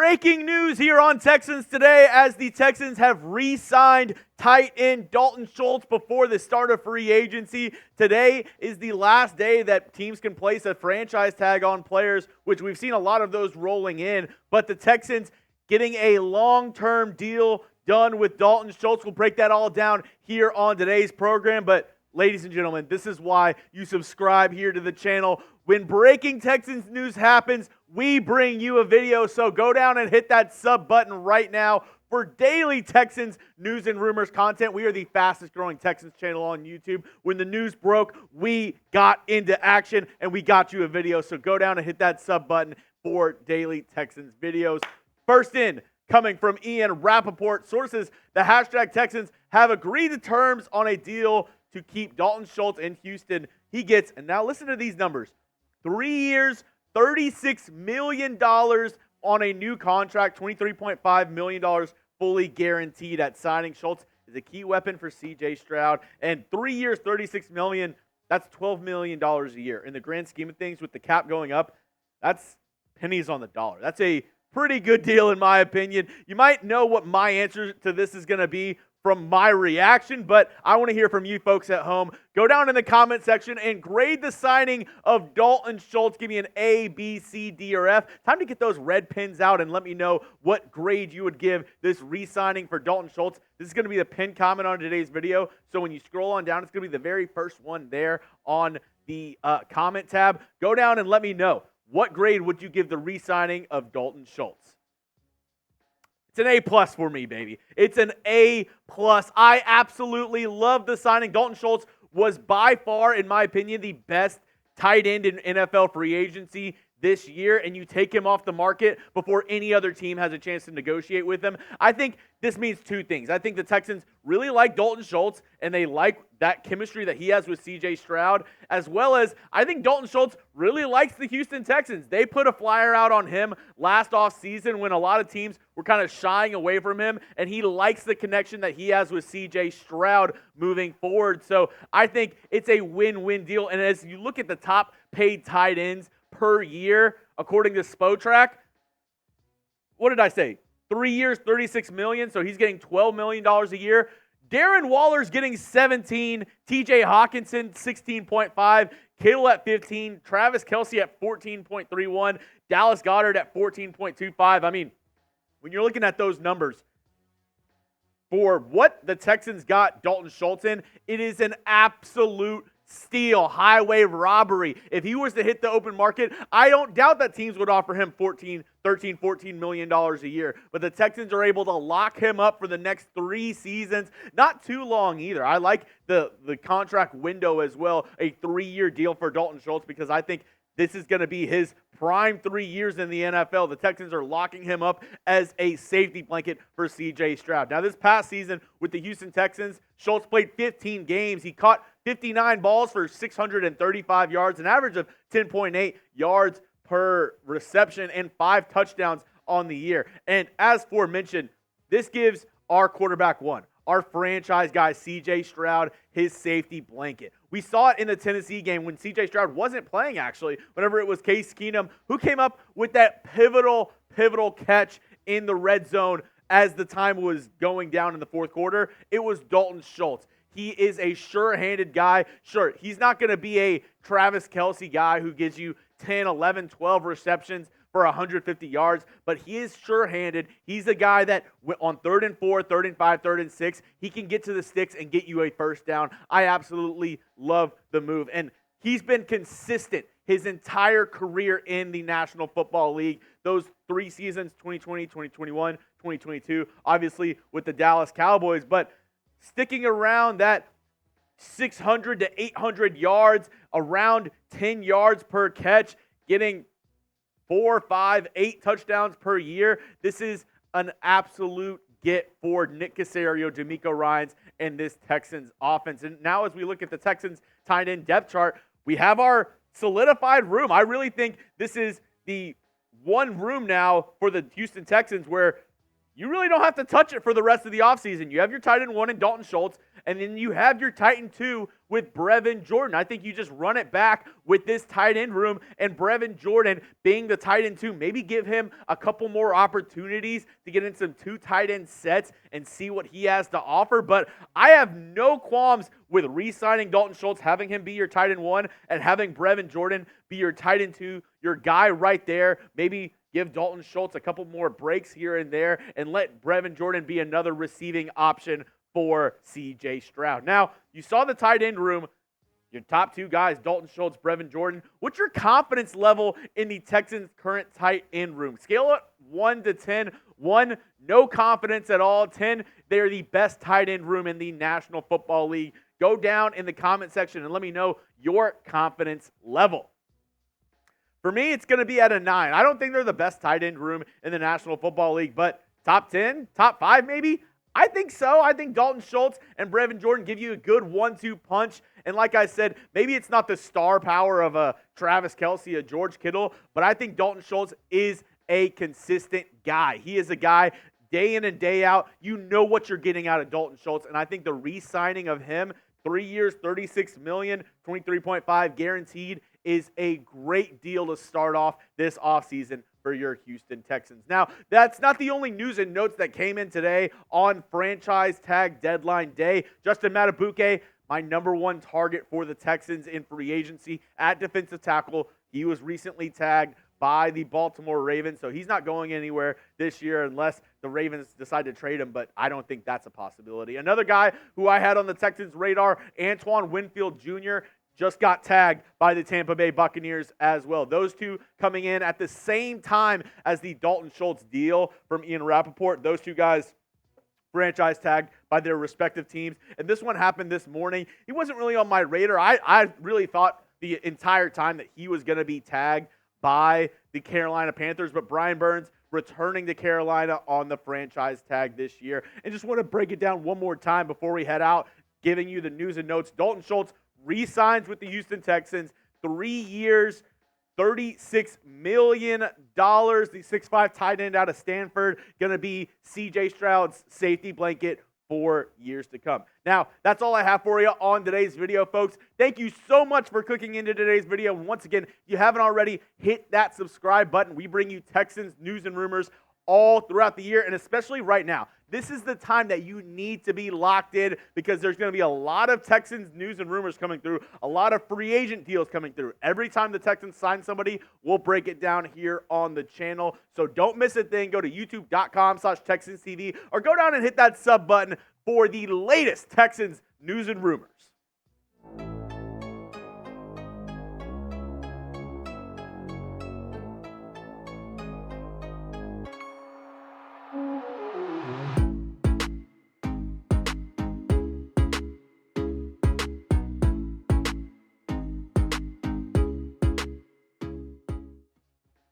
Breaking news here on Texans Today as the Texans have re-signed tight end Dalton Schultz before the start of free agency. Today is the last day that teams can place a franchise tag on players, which we've seen a lot of those rolling in. But the Texans getting a long-term deal done with Dalton Schultz. We'll break that all down here on today's program. But ladies and gentlemen, this is why you subscribe here to the channel. When breaking Texans news happens, we bring you a video, so go down and hit that sub button right now for daily Texans news and rumors content. We are the fastest growing Texans channel on YouTube. When the news broke, we got into action and we got you a video, so go down and hit that sub button for daily Texans videos. First in, coming from Ian Rappaport, sources, the hashtag Texans have agreed to terms on a deal to keep Dalton Schultz in Houston. He gets, and now listen to these numbers, 3 years, $36 million on a new contract, $23.5 million fully guaranteed at signing. Schultz is a key weapon for C.J. Stroud. And 3 years, $36 million, that's $12 million a year. In the grand scheme of things, with the cap going up, that's pennies on the dollar. That's a pretty good deal in my opinion. You might know what my answer to this is going to be from my reaction, but I want to hear from you folks at home. Go down in the comment section and grade the signing of Dalton Schultz. Give me an A, B, C, D, or F. Time to get those red pins out and let me know what grade you would give this re-signing for Dalton Schultz. This is going to be the pinned comment on today's video, so when you scroll on down, it's going to be the very first one there on the comment tab. Go down and let me know. What grade would you give the re-signing of Dalton Schultz? It's an A+ for me, baby. It's an A+. I absolutely love the signing. Dalton Schultz was by far, in my opinion, the best tight end in NFL free agency this year, and you take him off the market before any other team has a chance to negotiate with him. I think this means two things. I think the Texans really like Dalton Schultz, and they like that chemistry that he has with C.J. Stroud, as well as I think Dalton Schultz really likes the Houston Texans. They put a flyer out on him last offseason when a lot of teams were kind of shying away from him, and he likes the connection that he has with C.J. Stroud moving forward. So I think it's a win-win deal, and as you look at the top paid tight ends per year, according to Spotrac, what did I say? 3 years, $36 million, so he's getting $12 million a year. Darren Waller's getting 17, TJ Hawkinson 16.5, Kittle at 15, Travis Kelce at 14.31, Dallas Goedert at 14.25. I mean, when you're looking at those numbers, for what the Texans got Dalton Schultz in, it is an absolute steal, highway robbery. If he was to hit the open market, I don't doubt that teams would offer him $14 million a year. But the Texans are able to lock him up for the next 3 seasons. Not too long either. I like the contract window as well, a 3-year deal for Dalton Schultz, because I think this is going to be his prime 3 years in the NFL. The Texans are locking him up as a safety blanket for C.J. Stroud. Now, this past season with the Houston Texans, Schultz played 15 games. He caught 59 balls for 635 yards, an average of 10.8 yards per reception, and 5 touchdowns on the year. And as aforementioned, this gives our quarterback one, our franchise guy, C.J. Stroud, his safety blanket. We saw it in the Tennessee game when C.J. Stroud wasn't playing, actually, whenever it was Case Keenum who came up with that pivotal catch in the red zone as the time was going down in the fourth quarter. It was Dalton Schultz. He is a sure-handed guy. Sure, he's not going to be a Travis Kelce guy who gives you 10, 11, 12 receptions for 150 yards, but he is sure-handed. He's a guy that on 3rd and 4, 3rd and 5, 3rd and 6, he can get to the sticks and get you a first down. I absolutely love the move, and he's been consistent his entire career in the National Football League. Those 3 seasons, 2020, 2021, 2022, obviously with the Dallas Cowboys, but sticking around that 600 to 800 yards, around 10 yards per catch, getting 4, 5, 8 touchdowns per year. This is an absolute get for Nick Caserio, DeMeco Ryans, and this Texans offense. And now as we look at the Texans tight end depth chart, we have our solidified room. I really think this is the one room now for the Houston Texans where you really don't have to touch it for the rest of the offseason. You have your tight end 1 in Dalton Schultz, and then you have your tight end 2 with Brevin Jordan. I think you just run it back with this tight end room and Brevin Jordan being the tight end 2. Maybe give him a couple more opportunities to get in some 2 tight end sets and see what he has to offer. But I have no qualms with re-signing Dalton Schultz, having him be your tight end 1 and having Brevin Jordan be your tight end 2, your guy right there. Maybe give Dalton Schultz a couple more breaks here and there and let Brevin Jordan be another receiving option for C.J. Stroud. Now, you saw the tight end room, your top 2 guys, Dalton Schultz, Brevin Jordan. What's your confidence level in the Texans' current tight end room? Scale it 1 to 10. 1, no confidence at all. 10, they're the best tight end room in the National Football League. Go down in the comment section and let me know your confidence level. For me, it's going to be at a 9. I don't think they're the best tight end room in the National Football League, but top 10, top 5 maybe? I think so. I think Dalton Schultz and Brevin Jordan give you a good 1-2 punch. And like I said, maybe it's not the star power of a Travis Kelce, a George Kittle, but I think Dalton Schultz is a consistent guy. He is a guy day in and day out. You know what you're getting out of Dalton Schultz, and I think the re-signing of him, 3 years, $36 million, 23.5 guaranteed, is a great deal to start off this offseason for your Houston Texans. Now, that's not the only news and notes that came in today on franchise tag deadline day. Justin Madubuike, my number 1 target for the Texans in free agency at defensive tackle. He was recently tagged by the Baltimore Ravens, so he's not going anywhere this year unless the Ravens decide to trade him, but I don't think that's a possibility. Another guy who I had on the Texans' radar, Antoine Winfield Jr., just got tagged by the Tampa Bay Buccaneers as well. Those 2 coming in at the same time as the Dalton Schultz deal from Ian Rappaport. Those 2 guys franchise tagged by their respective teams. And this one happened this morning. He wasn't really on my radar. I really thought the entire time that he was going to be tagged by the Carolina Panthers, but Brian Burns returning to Carolina on the franchise tag this year. And just want to break it down one more time before we head out, giving you the news and notes. Dalton Schultz re-signs with the Houston Texans, 3 years, $36 million. The 6'5" tight end out of Stanford, going to be C.J. Stroud's safety blanket for years to come. Now, that's all I have for you on today's video, folks. Thank you so much for clicking into today's video. And once again, if you haven't already, hit that subscribe button. We bring you Texans news and rumors all throughout the year, and especially right now. This is the time that you need to be locked in because there's going to be a lot of Texans news and rumors coming through, a lot of free agent deals coming through. Every time the Texans sign somebody, we'll break it down here on the channel. So don't miss a thing. Go to youtube.com/TexansTV or go down and hit that sub button for the latest Texans news and rumors.